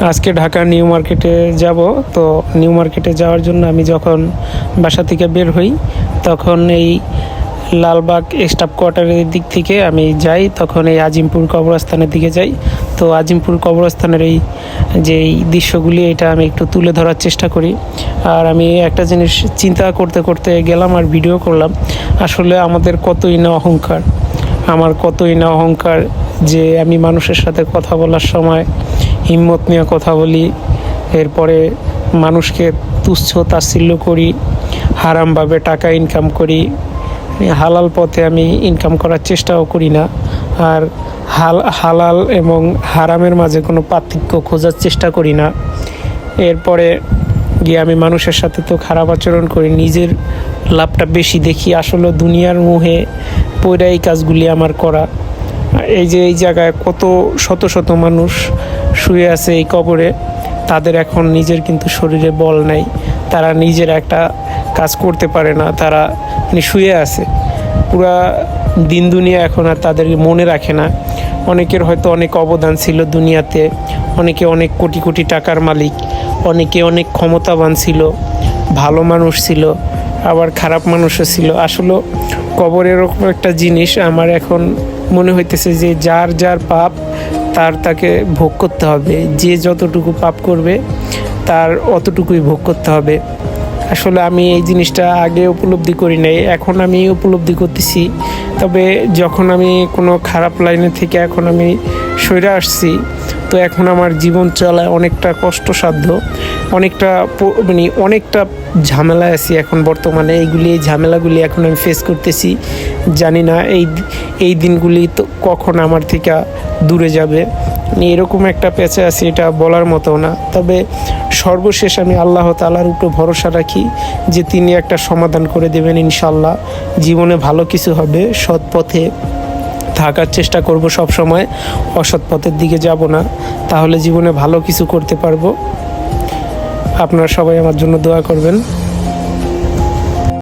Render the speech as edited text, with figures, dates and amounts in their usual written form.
আজকে ঢাকা নিউ মার্কেটে যাব। তো নিউ মার্কেটে যাওয়ার জন্য আমি যখন বাসা থেকে বের হই তখন এই লালবাগ স্টাফ কোয়ার্টারের দিক থেকে আমি যাই, তখন এই আজিমপুর কবরস্থানের দিকে যাই। তো আজিমপুর কবরস্থানের এই যে দৃশ্যগুলি এটা আমি একটু তুলে ধরার চেষ্টা করি। আর আমি একটা জিনিস চিন্তা করতে করতে গেলাম আর ভিডিও করলাম। আসলে আমাদের কতই না অহংকার, আমার কতই না অহংকার যে আমি মানুষের সাথে কথা বলার সময় হিম্মত নিয়ে কথা বলি, এরপরে মানুষকে তুচ্ছ তাচ্ছিল্য করি, হারামভাবে টাকা ইনকাম করি, হালাল পথে আমি ইনকাম করার চেষ্টাও করি না। আর হালাল এবং হারামের মাঝে কোনো পার্থক্য খোঁজার চেষ্টা করি না। এরপরে গিয়ে আমি মানুষের সাথে তো খারাপ আচরণ করি, নিজের লাভটা বেশি দেখি। আসলে দুনিয়ার মুহে পইরা এই কাজগুলি আমার করা। এই যে এই জায়গায় কত শত শত মানুষ শুয়ে আছে এই কবরে, তাদের এখন নিজের কিন্তু শরীরে বল নাই, তারা নিজের একটা কাজ করতে পারে না, তারা শুয়ে আছে। পুরা দিন দুনিয়া এখন আর তাদের মনে রাখে না। অনেকের হয়তো অনেক অবদান ছিল দুনিয়াতে, অনেকে অনেক কোটি কোটি টাকার মালিক, অনেকে অনেক ক্ষমতাবান ছিল, ভালো মানুষ ছিল, আবার খারাপ মানুষও ছিল। আসলে কবর এরকম একটা জিনিস আমার এখন মনে হইতেছে যে যার যার পাপ তাকে ভোগ করতে হবে। যে যতটুকু পাপ করবে তার অতটুকুই ভোগ করতে হবে। আসলে আমি এই জিনিসটা আগে উপলব্ধি করি নাই, এখন আমি উপলব্ধি করতেছি। তবে যখন আমি কোনো খারাপ লাইনে থেকে এখন আমি সরে আসছি, তো এখন আমার জীবন চলায় অনেকটা কষ্টসাধ্য, অনেকটা ঝামেলায় আছি এখন বর্তমানে। এই ঝামেলাগুলি এখন আমি ফেস করতেছি। জানি না এই দিনগুলি তো কখন আমার থেকে দূরে যাবে। এরকম একটা পেঁচে আছি, এটা বলার মতো না। তবে সর্বশেষ আমি আল্লাহ তাআলার উপর ভরসা রাখি যে তিনি একটা সমাধান করে দেবেন ইনশাল্লাহ। জীবনে ভালো কিছু হবে, সৎ পথে থাকার চেষ্টা করব সব সময়, অসৎ পথের দিকে যাব না, তাহলে জীবনে ভালো কিছু করতে পারবো। আপনারা সবাই আমার জন্য দোয়া করবেন।